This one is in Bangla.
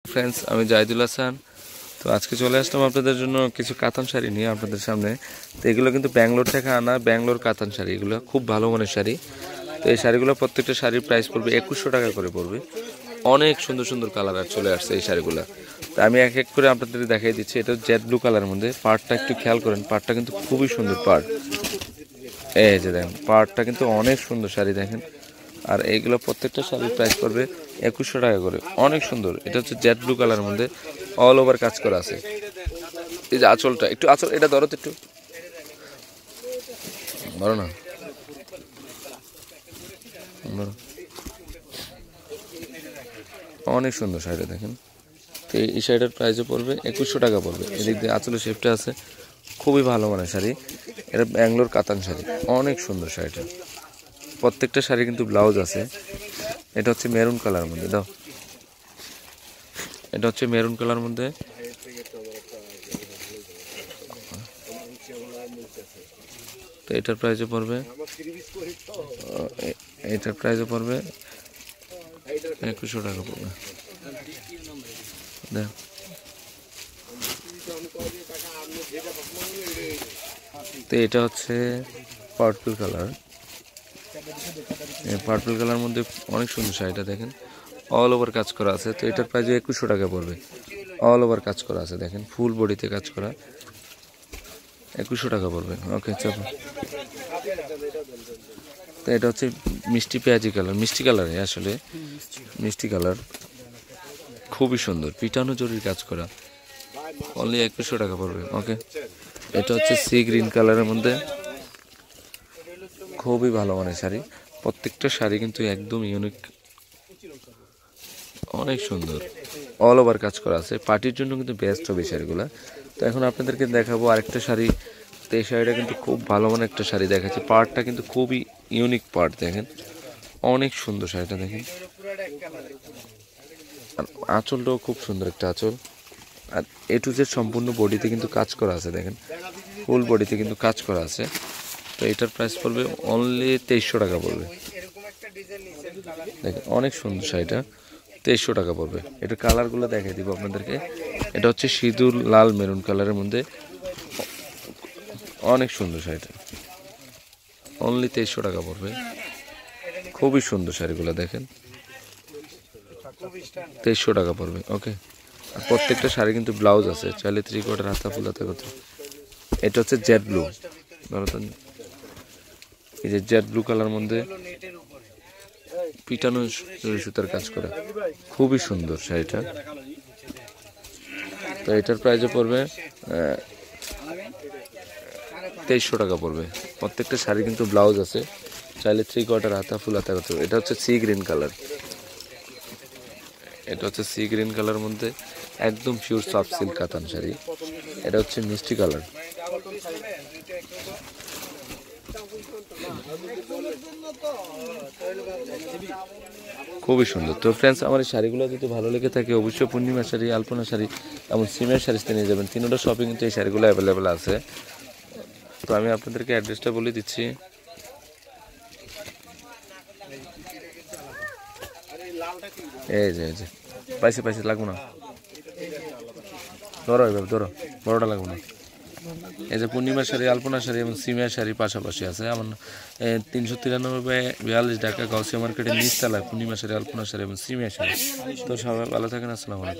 फ्रेंड्स আমি জাহিদুল হাসান। তো আজকে চলে আসলাম আপনাদের জন্য কিছু কাতান শাড়ি নিয়ে আপনাদের সামনে। তো এগুলো কিন্তু ব্যাঙ্গালোর থেকে আনা, ব্যাঙ্গালোর কাতান শাড়ি। এগুলো খুব ভালো মানের শাড়ি। তো এই শাড়িগুলো প্রত্যেকটা শাড়ির প্রাইস পড়বে 2100 টাকা করে পড়বে। অনেক সুন্দর সুন্দর কালার আর চলে আসছে এই শাড়িগুলো। তো আমি এক এক করে আপনাদের দেখাই দিচ্ছি। এটা জেড ব্লু কালারের মধ্যে। পাড়টা একটু খেয়াল করেন, পাড়টা কিন্তু খুবই সুন্দর পাড়। এই যে দেখেন, পাড়টা কিন্তু অনেক সুন্দর শাড়ি দেখেন। আর এইগুলো প্রত্যেকটা শাড়ির প্রাইস পড়বে 2100 টাকা করে। অনেক সুন্দর। এটা হচ্ছে জেড ব্লু কালারের মধ্যে অল ওভার কাজ করা আছে। এই যে আঁচলটা, একটু আঁচল এটা ধরো তো, একটু ধরো না, অনেক সুন্দর শাড়িটা দেখেন। তো এই শাড়িটার প্রাইসও পড়বে 2100 টাকা পড়বে। এদিক দিয়ে আঁচলের শেপটা আছে, খুবই ভালো মানের শাড়ি। এটা ব্যাঙ্গালোর কাতান শাড়ি, অনেক সুন্দর শাড়িটা। প্রত্যেকটা শাড়ি কিন্তু ব্লাউজ আছে। এটা হচ্ছে মেরুন কালার মধ্যে, দাও, এটা হচ্ছে মেরুন কালার মধ্যে। তো এটার প্রাইসও পড়বে, এটার প্রাইসও পড়বে 2100 টাকা পড়বে। দেখ, তো এটা হচ্ছে পার্পল কালার। পার্পল কালার মধ্যে অনেক সুন্দর শাড়িটা দেখেন, অল ওভার কাজ করা আছে। তো এটার প্রাইস 2100 টাকা পড়বে। অল ওভার কাজ করা আছে দেখেন, ফুল বডিতে কাজ করা, 2100 টাকা পড়বে। ওকে, চাপো। তো এটা হচ্ছে মিষ্টি পেঁয়াজি কালার, মিষ্টি কালারে আসলে মিষ্টি কালার, খুবই সুন্দর, পিটানো জরির কাজ করা, অনলি 2100 টাকা পড়বে। ওকে, এটা হচ্ছে সি গ্রিন কালারের মধ্যে, খুবই ভালো মানের শাড়ি। প্রত্যেকটা শাড়ি কিন্তু একদম ইউনিক, অনেক সুন্দর, অল ওভার কাজ করা আছে। পার্টির জন্য কিন্তু বেস্ট হবে শাড়িগুলো। তো এখন আপনাদেরকে দেখাবো আরেকটা শাড়ি। তো এই শাড়িটা কিন্তু খুব ভালো মানের একটা শাড়ি দেখাচ্ছে। পার্টটা কিন্তু খুবই ইউনিক পার্ট দেখেন, অনেক সুন্দর শাড়িটা দেখেন। আর আঁচলটাও খুব সুন্দর একটা আঁচল। আর এ টু জেড সম্পূর্ণ বডিতে কিন্তু কাজ করা আছে দেখেন, ফুল বডিতে কিন্তু কাজ করা আছে। তো এটার প্রাইস পড়বে অনলি 2300 টাকা পড়বে। দেখেন অনেক সুন্দর শাড়িটা, 2300 টাকা পড়বে। এটার কালারগুলো দেখিয়ে দিব আপনাদেরকে। এটা হচ্ছে সিঁদুর লাল মেরুন কালারের মধ্যে, অনেক সুন্দর শাড়িটা, অনলি 2300 টাকা পড়বে। খুবই সুন্দর শাড়িগুলো দেখেন, 2300 টাকা পড়বে। ওকে, আর প্রত্যেকটা শাড়ি কিন্তু ব্লাউজ আছে, চাইলে 3/4 হাতা ফুল হাতা করতে। এটা হচ্ছে জেড ব্লু, এই যে জেড ব্লু কালার মধ্যে পিটানো সুতার কাজ করা, খুবই সুন্দর শাড়িটা। তো এটার প্রাইসও পড়বে 2300 টাকা পড়বে। প্রত্যেকটা শাড়ি কিন্তু ব্লাউজ আছে, চাইলে 3/4 হাতা ফুল হাতা করতে। এটা হচ্ছে সি গ্রিন কালার, এটা হচ্ছে সি গ্রিন কালার মধ্যে একদম পিওর সফট সিল্ক কাতান শাড়ি। এটা হচ্ছে মিষ্টি কালার, খুবই সুন্দর। তো ফ্রেন্ডস, আমার এই শাড়িগুলো যদি ভালো লেগে থাকে অবশ্যই পূর্ণিমা শাড়ি, আলপনা শাড়ি এবং সিমের শাড়িতে নিয়ে যাবেন। তিনটা শপিং কিন্তু এই শাড়িগুলো অ্যাভেলেবেল আছে। তো আমি আপনাদেরকে অ্যাড্রেসটা বলে দিচ্ছি। এই যে পাইছে পাইছে, লাগবো না, ধরো এভাবে ধরো, বড়টা লাগবো না। এই যে পূর্ণিমা শাড়ি, আলপনা শাড়ি এবং সিমিয়া শাড়ি পাশাপাশি আছে। আমার 393 ঢাকা গাউসিয়া মার্কেটের নিচতলায় পূর্ণিমা শাড়ি, আলপনা শাড়ি এবং সিমিয়া শাড়ি। তো সবাই ভালো থাকেন, আসসালামু আলাইকুম।